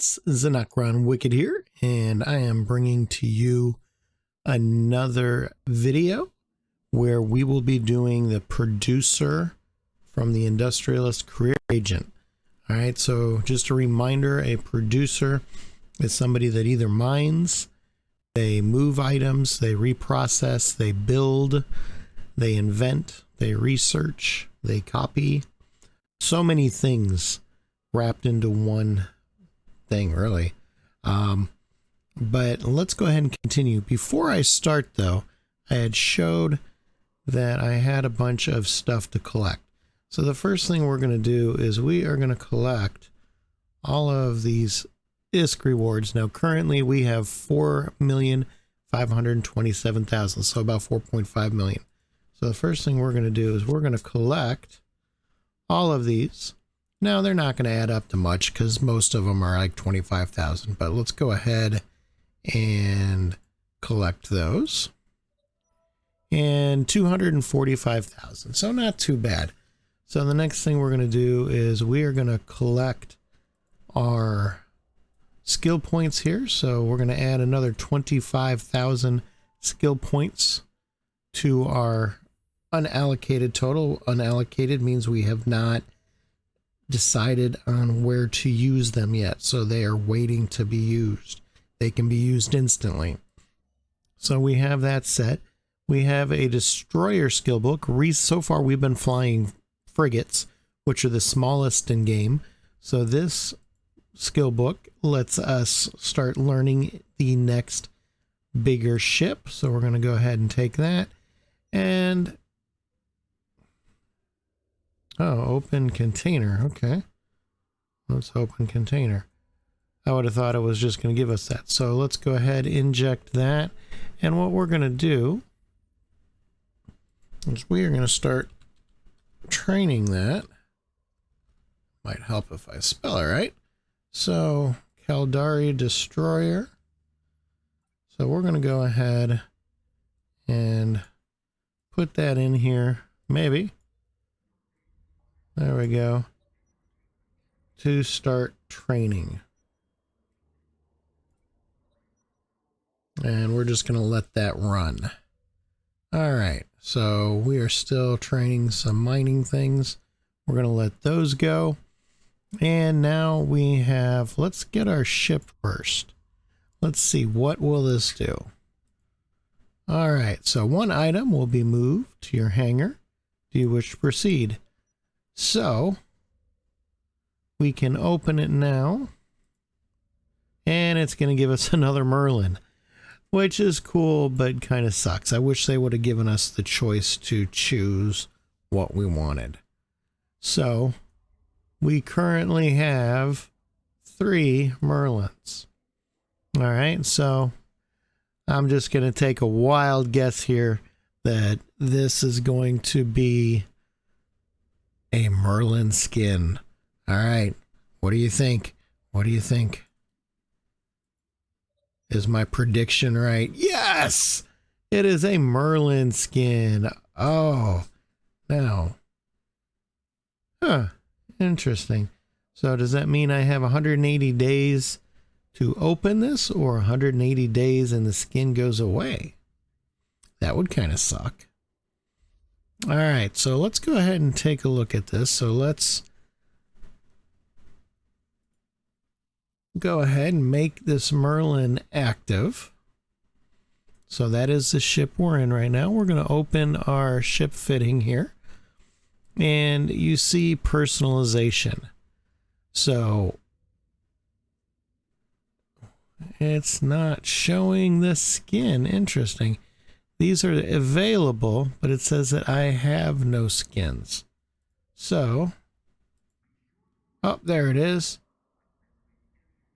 It's Xenokron Wicked here, and I am bringing to you another video where we will be doing the producer from the Industrialist Career Agent. All right, so just a reminder, a producer is somebody that either mines, they move items, they reprocess, they build, they invent, they research, they copy. So many things wrapped into one thing, really. But let's go ahead and continue. Before I start, though, I had showed that I had a bunch of stuff to collect. So the first thing we're going to do is we are going to collect all of these ISK rewards. Now, currently we have 4,527,000, so about 4.5 million. So the first thing we're going to do is we're going to collect all of these. Now, they're not going to add up to much because most of them are like 25,000, but let's go ahead and collect those. And 245,000, so not too bad. So the next thing we're going to do is we are going to collect our skill points here. So we're going to add another 25,000 skill points to our unallocated total. Unallocated means we have not decided on where to use them yet, so they are waiting to be used. They can be used instantly. So we have that set. We have a destroyer skill book. So far we've been flying frigates, which are the smallest in game. So this skill book lets us start learning the next bigger ship. So we're going to go ahead and take that. And oh, open container. Okay. Let's open container. I would have thought it was just going to give us that. So let's go ahead, inject that. And what we're going to do is we are going to start training that. Might help if I spell it right. So Caldari Destroyer. So we're going to go ahead and put that in here. Maybe. There we go. To start training. And we're just going to let that run. All right. So we are still training some mining things. We're going to let those go. And now we have, let's get our ship first. Let's see, what will this do? All right. So one item will be moved to your hangar. Do you wish to proceed? So we can open it now, and it's going to give us another Merlin, which is cool, but kind of sucks. I wish they would have given us the choice to choose what we wanted. So we currently have 3 Merlins. All right, so I'm just going to take a wild guess here that this is going to be a Merlin skin. All right. What do you think? What do you think? Is my prediction right? Yes! It is a Merlin skin. Oh. Now. Huh. Interesting. So does that mean I have 180 days to open this, or 180 days and the skin goes away? That would kind of suck. All right, so let's go ahead and take a look at this. So let's go ahead and make this Merlin active. So that is the ship we're in right now. We're going to open our ship fitting here. And you see personalization. So it's not showing the skin. Interesting. These are available, but it says that I have no skins. So, oh, there it is.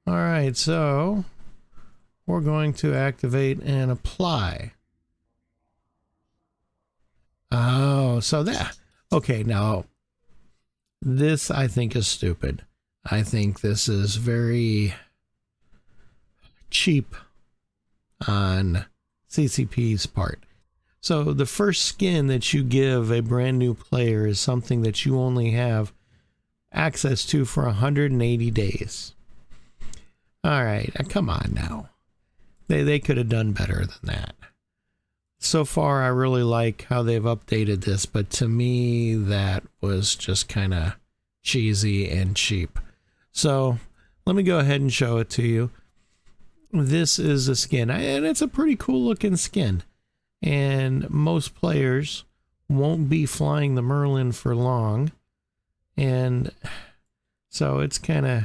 All right, so we're going to activate and apply. Oh, so that, okay, now this I think is stupid. I think this is very cheap on CCP's part. So the first skin that you give a brand new player is something that you only have access to for 180 days. All right, come on now. They could have done better than that. So far, I really like how they've updated this, but to me, that was just kind of cheesy and cheap. So let me go ahead and show it to you. This is a skin, and it's a pretty cool looking skin. And most players won't be flying the Merlin for long. And so it's kind of,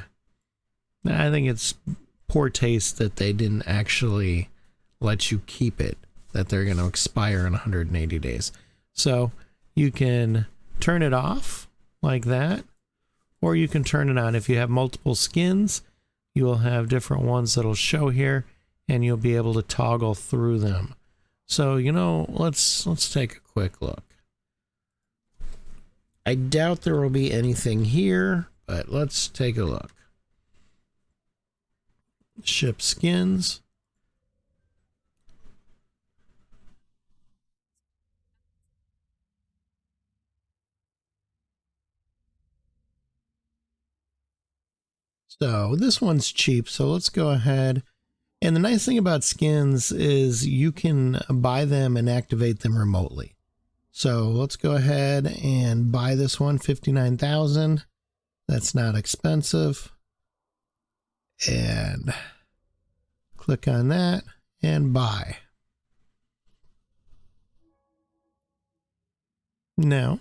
I think it's poor taste that they didn't actually let you keep it, that they're going to expire in 180 days. So you can turn it off like that, or you can turn it on. If you have multiple skins, you will have different ones that'll show here, and you'll be able to toggle through them. So, you know, let's take a quick look. I doubt there will be anything here, but let's take a look. Ship skins. So this one's cheap, so let's go ahead. And the nice thing about skins is you can buy them and activate them remotely. So let's go ahead and buy this one, 59,000. That's not expensive. And click on that and buy. Now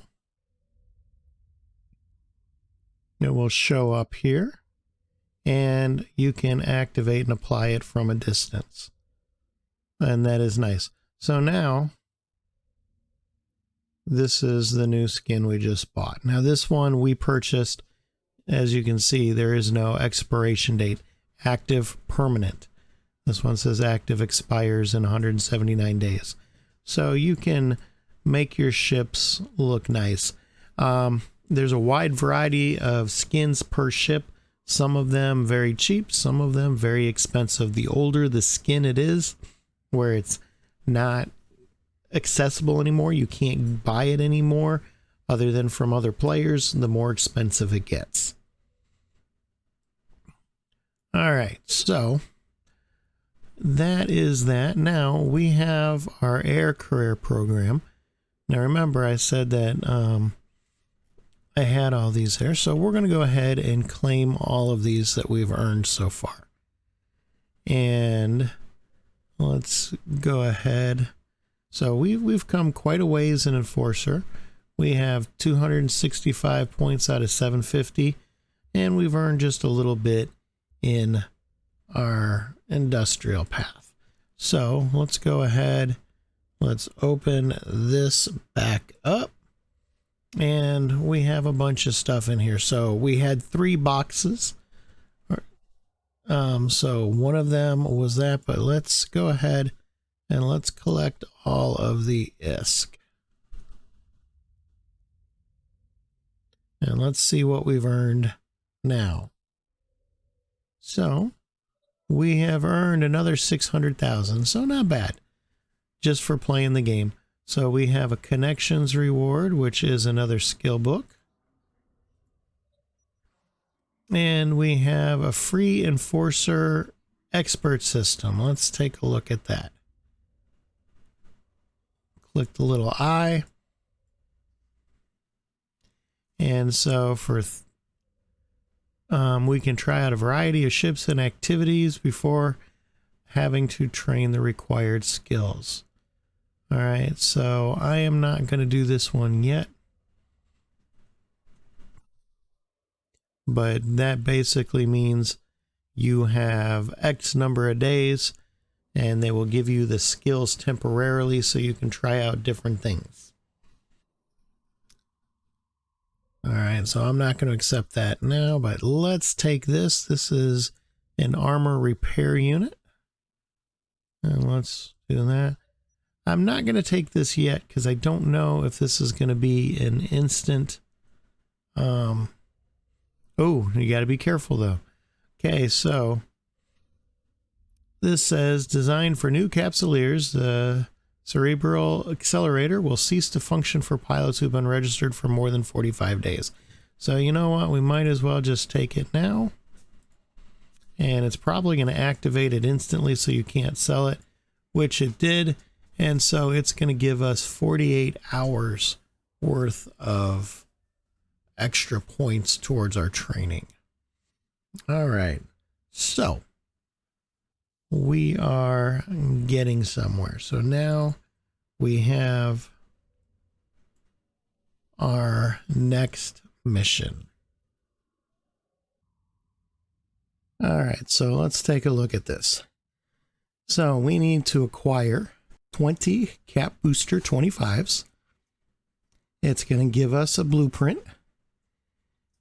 it will show up here, and you can activate and apply it from a distance. And that is nice. So now this is the new skin we just bought. Now this one we purchased, as you can see, there is no expiration date. Active permanent. This one says active expires in 179 days. So you can make your ships look nice. There's a wide variety of skins per ship. Some of them very cheap, some of them very expensive. The older the skin it is, where it's not accessible anymore, you can't buy it anymore other than from other players, the more expensive it gets. All right, so that is that. Now we have our air career program. Now remember I said that I had all these there, so we're going to go ahead and claim all of these that we've earned so far. And let's go ahead. So we've come quite a ways in Enforcer. We have 265 points out of 750, and we've earned just a little bit in our industrial path. So let's go ahead. Let's open this back up. And we have a bunch of stuff in here. So we had 3 boxes. So one of them was that, but let's go ahead and let's collect all of the ISK. And let's see what we've earned now. So we have earned another 600,000. So not bad, just for playing the game. So we have a connections reward, which is another skill book. And we have a free Enforcer expert system. Let's take a look at that. Click the little eye. And so for we can try out a variety of ships and activities before having to train the required skills. All right, so I am not going to do this one yet. But that basically means you have X number of days, and they will give you the skills temporarily so you can try out different things. All right, so I'm not going to accept that now, but let's take this. This is an armor repair unit. And let's do that. I'm not going to take this yet because I don't know if this is going to be an instant. Oh, you got to be careful though. Okay, so this says designed for new capsuleers. The cerebral accelerator will cease to function for pilots who've been registered for more than 45 days. So you know what? We might as well just take it now. and it's probably going to activate it instantly so you can't sell it, which it did. And so it's going to give us 48 hours worth of extra points towards our training. All right, so we are getting somewhere. So now we have our next mission. All right, so let's take a look at this. So we need to acquire 20 cap booster 25s. It's going to give us a blueprint,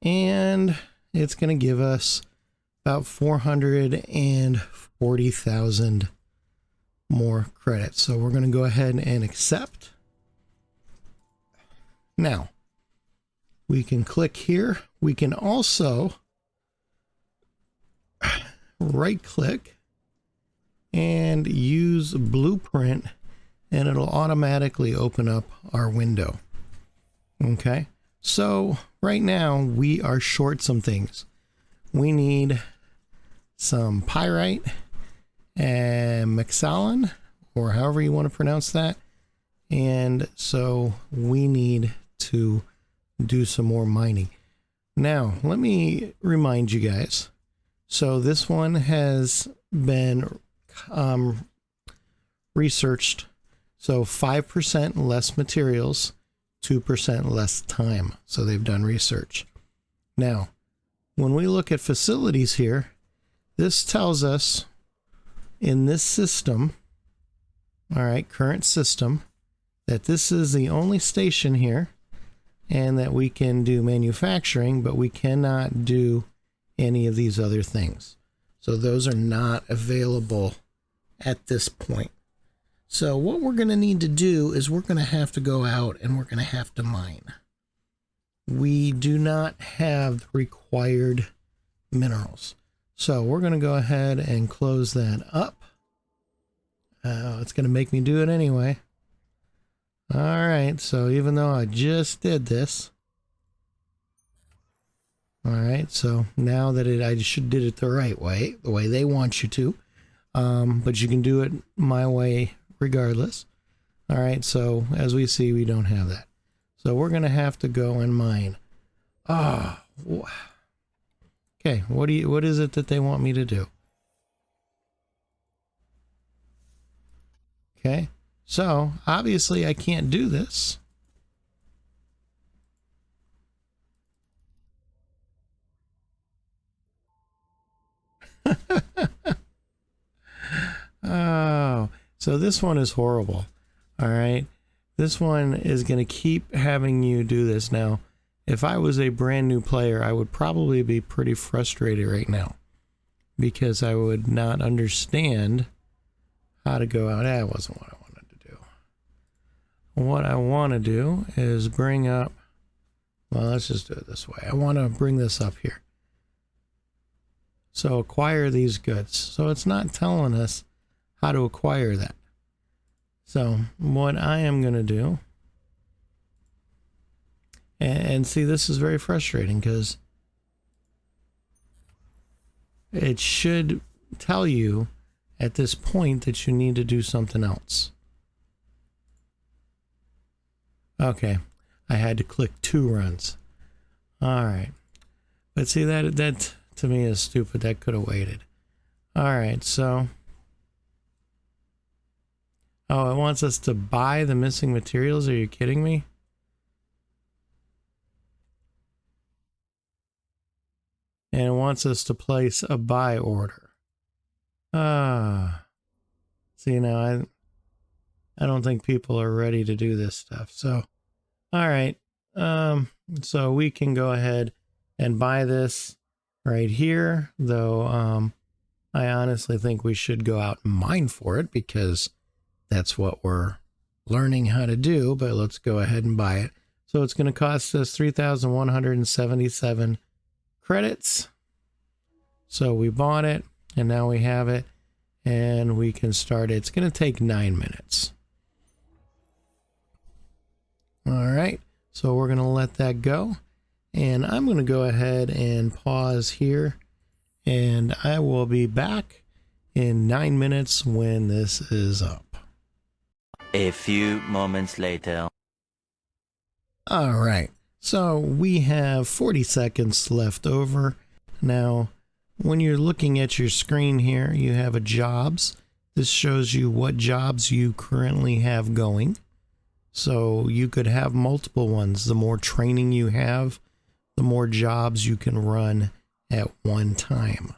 and it's going to give us about 440,000 more credits. So we're going to go ahead and accept. Now, we can click here. We can also right click and use blueprint, and it'll automatically open up our window. Okay, so right now we are short some things. We need some pyrite and mexalin, or however you want to pronounce that. And so we need to do some more mining. Now, let me remind you guys. So this one has been researched. So 5% less materials, 2% less time. So they've done research. Now, when we look at facilities here, this tells us in this system, all right, current system, that this is the only station here, and that we can do manufacturing, but we cannot do any of these other things. So those are not available at this point. So what we're going to need to do is we're going to have to go out and we're going to have to mine. We do not have the required minerals. So we're going to go ahead and close that up. It's going to make me do it anyway. All right, so even though I just did this, all right, so now that I did it the right way, the way they want you to, but you can do it my way regardless. All right, so as we see, we don't have that. So we're going to have to go and mine. Ah, okay, what is it that they want me to do? Okay. So, obviously, I can't do this. Oh, so this one is horrible. All right. This one is going to keep having you do this. Now, if I was a brand new player, I would probably be pretty frustrated right now because I would not understand how to go out. That wasn't what I wanted. What I want to do is bring up, well, let's just do it this way. I want to bring this up here. So acquire these goods. So it's not telling us how to acquire that. So what I am going to do, and see, this is very frustrating because it should tell you at this point that you need to do something else. Okay, I had to click 2 runs. All right, but see that to me is stupid. That could have waited. All right, so oh, it wants us to buy the missing materials. Are you kidding me? And it wants us to place a buy order. See, now I don't think people are ready to do this stuff. So, all right. So we can go ahead and buy this right here, though I honestly think we should go out and mine for it because that's what we're learning how to do, but let's go ahead and buy it. So it's going to cost us 3,177 credits. So we bought it, and now we have it, and we can start it. It's going to take 9 minutes. All right, so we're going to let that go, and I'm going to go ahead and pause here, and I will be back in 9 minutes when this is up. A few moments later. All right, so we have 40 seconds left over. Now, when you're looking at your screen here, you have a jobs. This shows you what jobs you currently have going. So you could have multiple ones. The more training you have, the more jobs you can run at one time.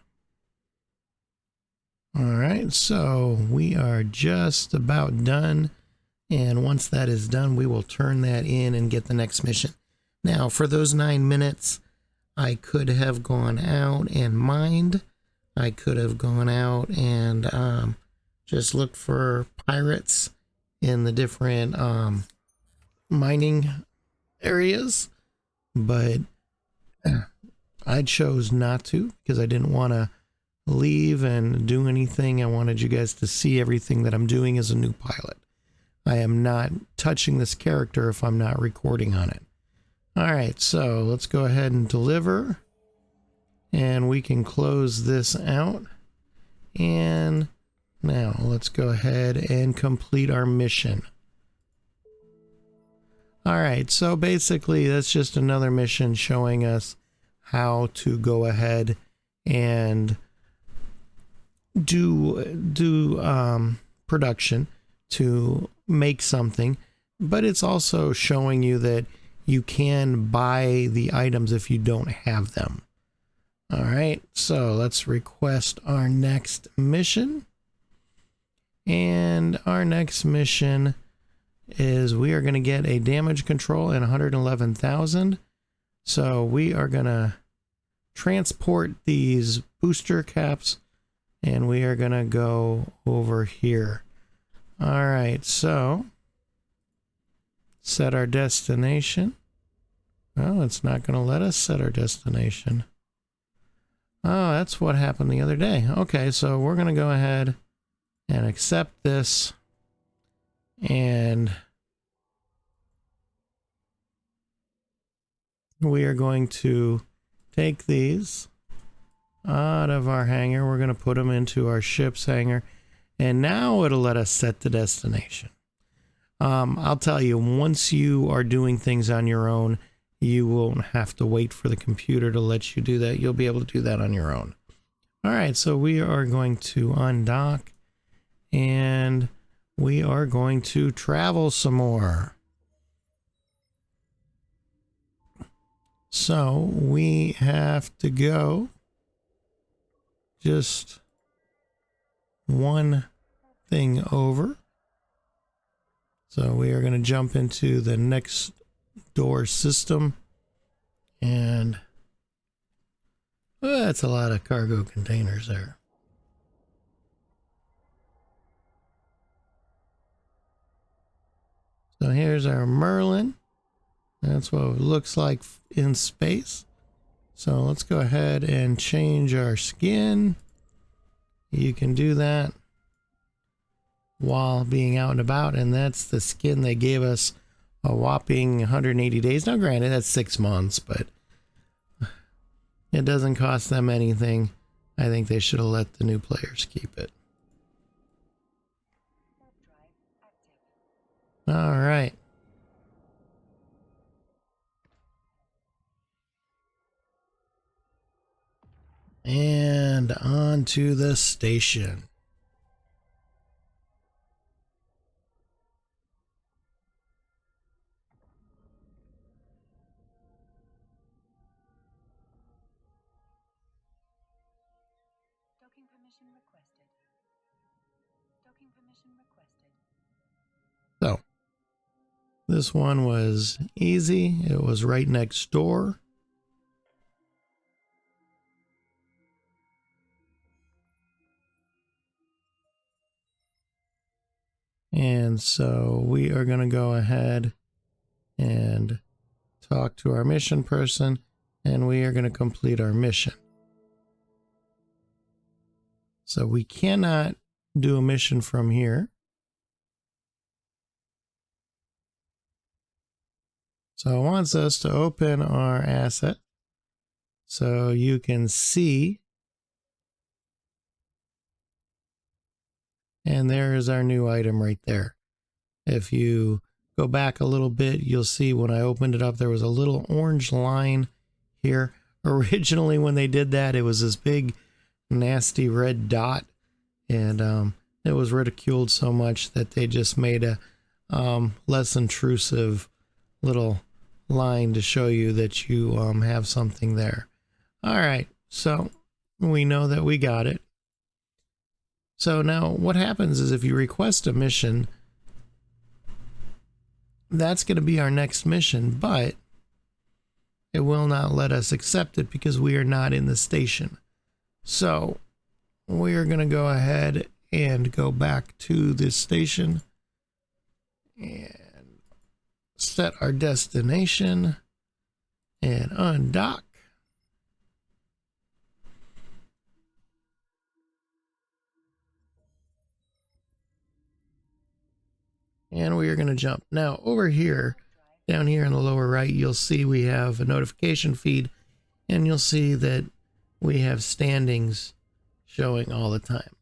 All right, so we are just about done. And once that is done, we will turn that in and get the next mission. Now, for those 9 minutes, I could have gone out and mined. I could have gone out and just looked for pirates in the different mining areas, but I chose not to because I didn't want to leave and do anything. I wanted you guys to see everything that I'm doing as a new pilot. I am not touching this character if I'm not recording on it. All right, so let's go ahead and deliver, and we can close this out. And now let's go ahead and complete our mission. All right, so basically that's just another mission showing us how to go ahead and do production to make something, but it's also showing you that you can buy the items if you don't have them. All right, so let's request our next mission. And our next mission is we are going to get a damage control and 111,000. So we are going to transport these booster caps, and we are going to go over here. All right, so set our destination. Oh, it's not going to let us set our destination. Oh, that's what happened the other day. Okay, so we're going to go ahead and accept this, and we are going to take these out of our hangar. We're going to put them into our ship's hangar, and now it'll let us set the destination. I'll tell you, once you are doing things on your own, you won't have to wait for the computer to let you do that. You'll be able to do that on your own. All right, so we are going to undock, and we are going to travel some more. So we have to go just one thing over. So we are going to jump into the next door system, and that's a lot of cargo containers there. So here's our Merlin. That's what it looks like in space. So let's go ahead and change our skin. You can do that while being out and about, and that's the skin they gave us a whopping 180 days. Now granted, that's 6 months, but it doesn't cost them anything. I think they should have let the new players keep it. All right. And on to the station. Docking permission requested. Docking permission requested. So, this one was easy. It was right next door. And so we are going to go ahead and talk to our mission person, and we are going to complete our mission. So we cannot do a mission from here. So it wants us to open our asset so you can see And there is our new item right there. If you go back a little bit, you'll see when I opened it up, there was a little orange line here. Originally, when they did that, it was this big, nasty red dot. And it was ridiculed so much that they just made a less intrusive little line to show you that you have something there. All right, so we know that we got it. So now what happens is if you request a mission, that's going to be our next mission, but it will not let us accept it because we are not in the station. So we are going to go ahead and go back to this station and set our destination and undock. And we are going to jump. Now over here, down here in the lower right, you'll see we have a notification feed, and you'll see that we have standings showing all the time.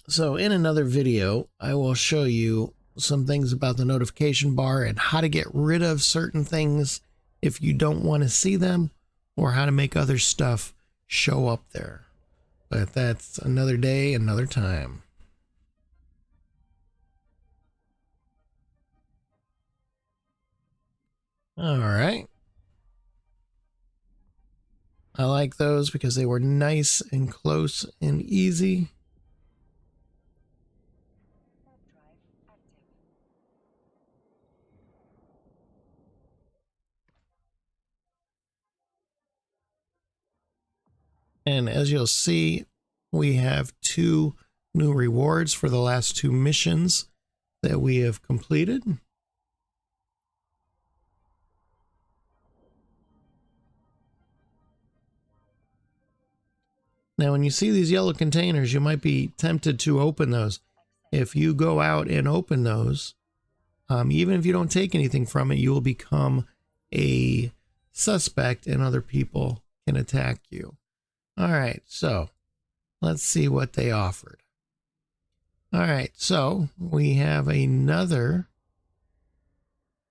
So in another video, I will show you some things about the notification bar and how to get rid of certain things if you don't want to see them, or how to make other stuff show up there. But that's another day, another time. All right. I like those because they were nice and close and easy. And as you'll see, we have 2 new rewards for the last 2 missions that we have completed. Now, when you see these yellow containers, you might be tempted to open those. If you go out and open those, even if you don't take anything from it, you will become a suspect and other people can attack you. All right, so let's see what they offered. All right, so we have another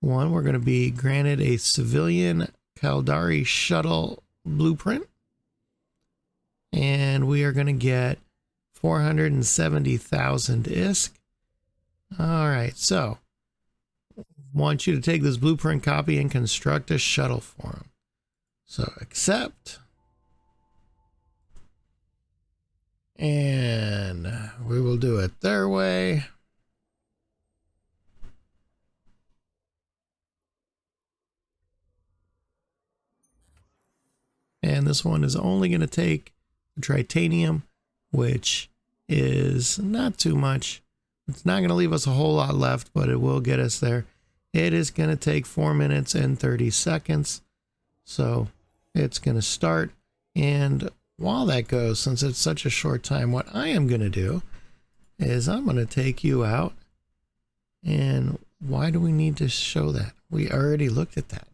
one. We're going to be granted a civilian Caldari shuttle blueprint. And we are going to get 470,000 ISK. All right, so want you to take this blueprint copy and construct a shuttle for him. So accept. And we will do it their way. And this one is only going to take titanium, which is not too much. It's not going to leave us a whole lot left, but it will get us there. It is going to take 4 minutes and 30 seconds. So it's going to start. And while that goes, since it's such a short time, what I am going to do is I'm going to take you out. And why do we need to show that? We already looked at that.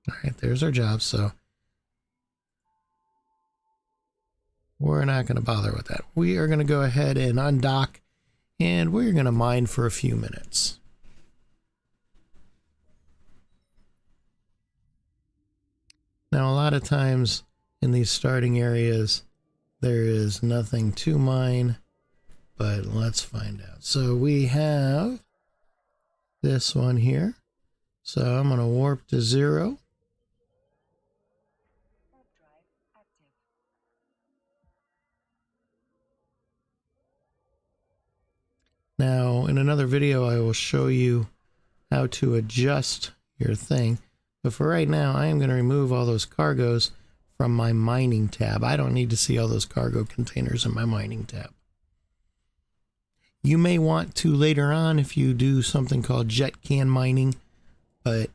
All right, there's our job, so we're not going to bother with that. We are going to go ahead and undock, and we're going to mine for a few minutes. Now, a lot of times in these starting areas, there is nothing to mine, but let's find out. So we have this one here. So I'm going to warp to 0. Now, in another video, I will show you how to adjust your thing. But for right now, I am going to remove all those cargoes from my mining tab. I don't need to see all those cargo containers in my mining tab. You may want to later on if you do something called jet can mining, but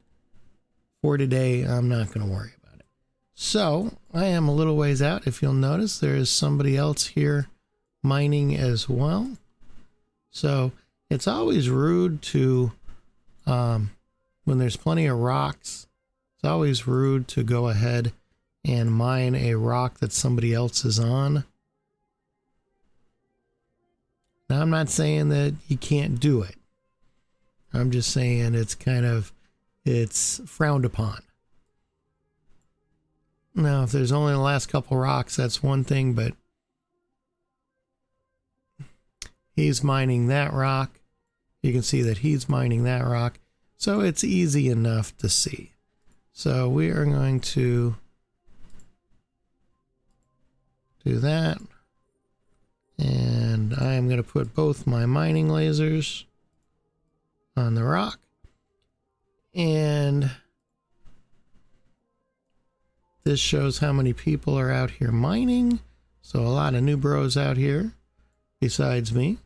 for today, I'm not going to worry about it. So, I am a little ways out. If you'll notice, there is somebody else here mining as well. So it's always rude to, when there's plenty of rocks, it's always rude to go ahead and mine a rock that somebody else is on. Now, I'm not saying that you can't do it. I'm just saying it's frowned upon. Now, if there's only the last couple rocks, that's one thing, but he's mining that rock. You can see that he's mining that rock. So it's easy enough to see. So we are going to do that. And I am going to put both my mining lasers on the rock. And this shows how many people are out here mining. So a lot of new bros out here besides me.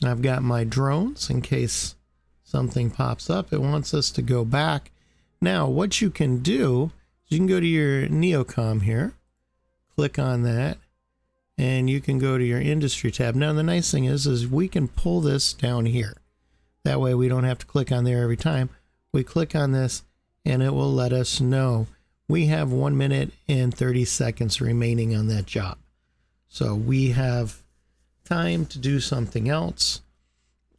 I've got my drones in case something pops up. It wants us to go back. Now, what you can do is you can go to your Neocom here, click on that, and you can go to your industry tab. Now, the nice thing is we can pull this down here. That way we don't have to click on there every time. We click on this and it will let us know we have 1 minute and 30 seconds remaining on that job. So we have time to do something else.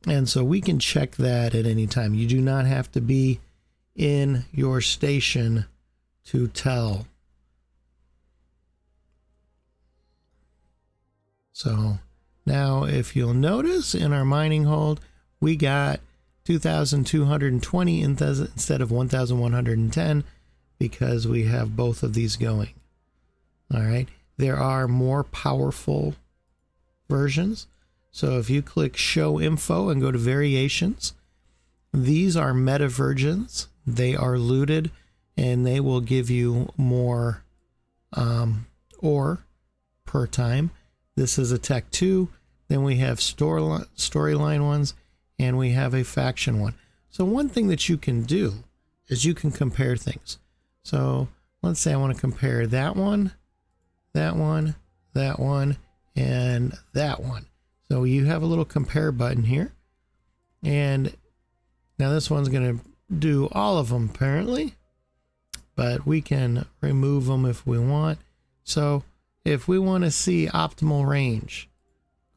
And so we can check that at any time. You do not have to be in your station to tell. So now if you'll notice in our mining hold, we got 2,220 instead of 1,110 because we have both of these going. All right. There are more powerful versions. So if you click show info and go to variations, these are meta versions. They are looted and they will give you more ore per time. This is a Tech 2. Then we have storyline ones and we have a faction one. So one thing that you can do is you can compare things. So let's say I want to compare that one, that one, that one, and that one. So you have a little compare button here. And now this one's going to do all of them apparently, but we can remove them if we want. So if we want to see optimal range,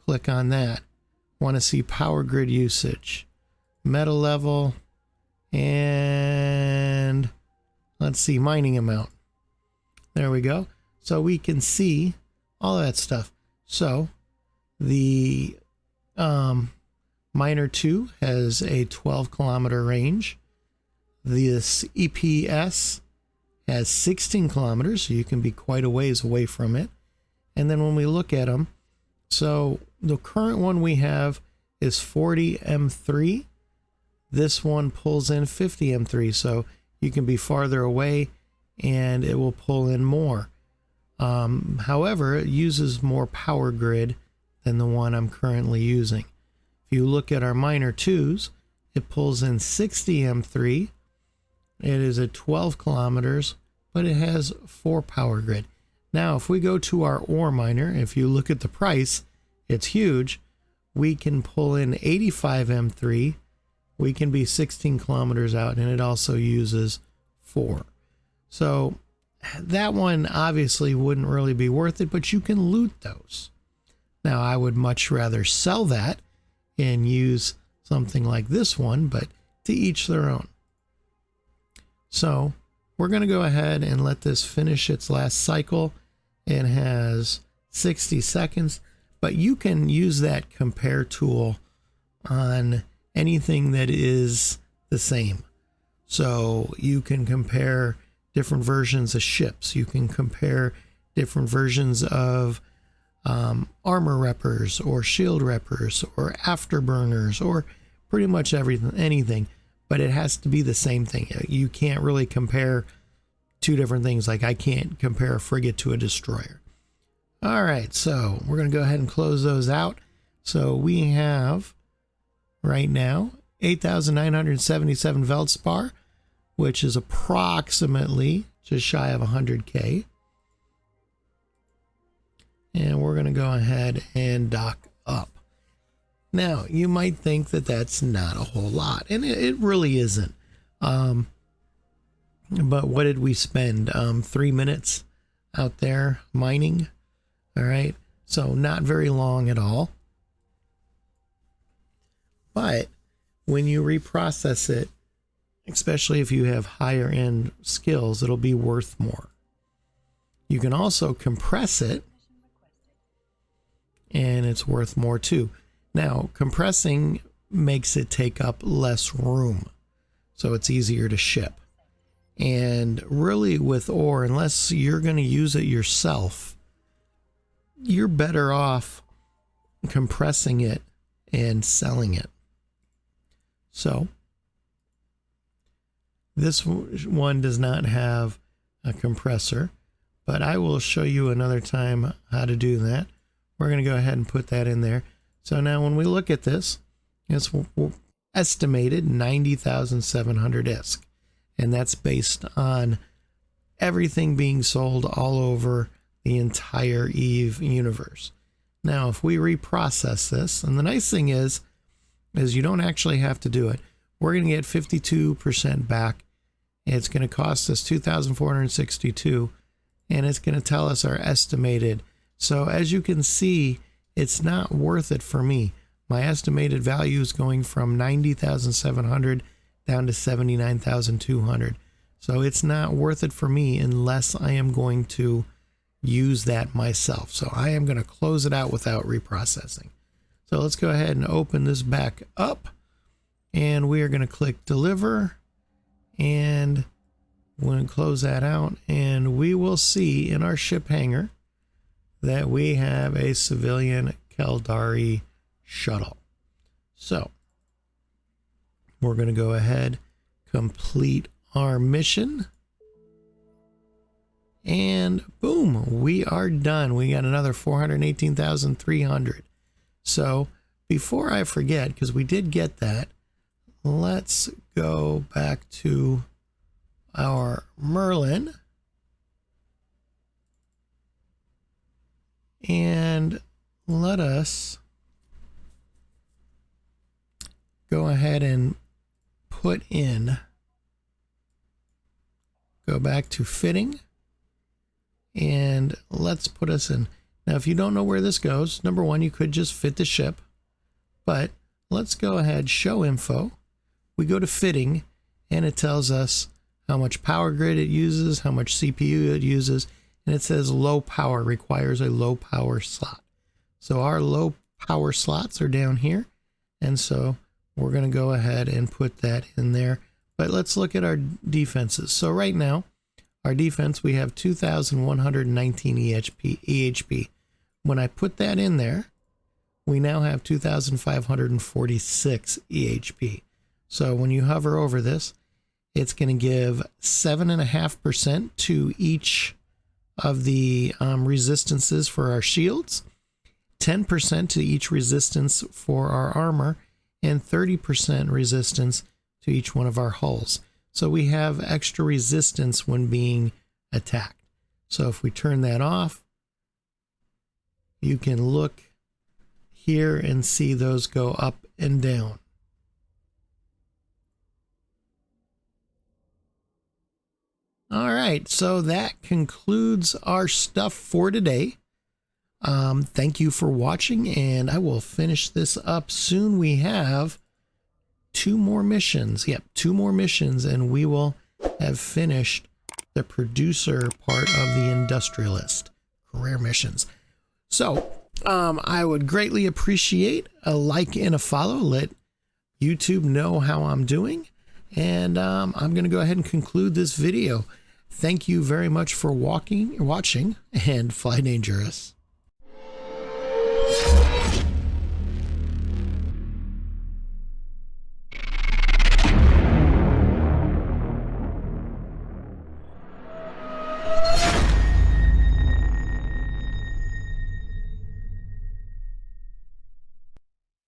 click on that. Want to see power grid usage, metal level, and let's see mining amount. There we go. So we can see all that stuff. So the Miner 2 has a 12-kilometer range. This EPS has 16 kilometers, so you can be quite a ways away from it. And then when we look at them, so the current one we have is 40 M3. This one pulls in 50 M3, so you can be farther away and it will pull in more. However, it uses more power grid than the one I'm currently using. If you look at our Miner 2s, it pulls in 60 M3. It is at 12 kilometers, but it has 4 power grid. Now, if we go to our ore miner, if you look at the price, it's huge. We can pull in 85 M3. We can be 16 kilometers out, and it also uses 4. So that one obviously wouldn't really be worth it, but you can loot those. Now, I would much rather sell that and use something like this one, but to each their own. So we're going to go ahead and let this finish its last cycle. It has 60 seconds, but you can use that compare tool on anything that is the same. So you can compare different versions of ships. You can compare different versions of armor reppers or shield reppers or afterburners or pretty much everything, anything, but it has to be the same thing. You can't really compare two different things. Like I can't compare a frigate to a destroyer. All right, so we're going to go ahead and close those out. So we have right now 8,977 Veldspar, which is approximately just shy of 100K. And we're going to go ahead and dock up. Now, you might think that that's not a whole lot, and it really isn't. But what did we spend? 3 minutes out there mining. All right. So not very long at all. But when you reprocess it, especially if you have higher end skills, it'll be worth more. You can also compress it, and it's worth more too. Now, compressing makes it take up less room, so it's easier to ship. And really with ore, unless you're going to use it yourself, you're better off compressing it and selling it. So this one does not have a compressor, but I will show you another time how to do that. We're going to go ahead and put that in there. So now when we look at this, it's estimated 90,700 ISK. And that's based on everything being sold all over the entire EVE universe. Now, if we reprocess this, and the nice thing is you don't actually have to do it. We're going to get 52% back. It's going to cost us 2,462, and it's going to tell us our estimated. So as you can see, it's not worth it for me. My estimated value is going from 90,700 down to 79,200. So it's not worth it for me unless I am going to use that myself. So I am going to close it out without reprocessing. So let's go ahead and open this back up, and we are going to click deliver, and we're going to close that out, and we will see in our ship hangar that we have a civilian Caldari shuttle. So we're going to go ahead, complete our mission, and boom, we are done. We got another 418,300. So before I forget, because we did get that, let's go back to our Merlin and let us go ahead and put in, go back to fitting, and let's put us in. Now, if you don't know where this goes, number one, you could just fit the ship, but let's go ahead, show info. We go to fitting, and it tells us how much power grid it uses, how much CPU it uses, and it says low power, requires a low power slot. So our low power slots are down here, and so we're going to go ahead and put that in there. But let's look at our defenses. So right now, our defense, we have 2,119 EHP. When I put that in there, we now have 2,546 EHP. So when you hover over this, it's going to give 7.5% to each of the resistances for our shields, 10% to each resistance for our armor, and 30% resistance to each one of our hulls. So we have extra resistance when being attacked. So if we turn that off, you can look here and see those go up and down. All right, so that concludes our stuff for today. Thank you for watching, and I will finish this up soon. We have 2 more missions. Yep, 2 more missions, and we will have finished the producer part of the industrialist career missions. So I would greatly appreciate a like and a follow. Let YouTube know how I'm doing, and I'm going to go ahead and conclude this video. Thank you very much for watching, and fly dangerous.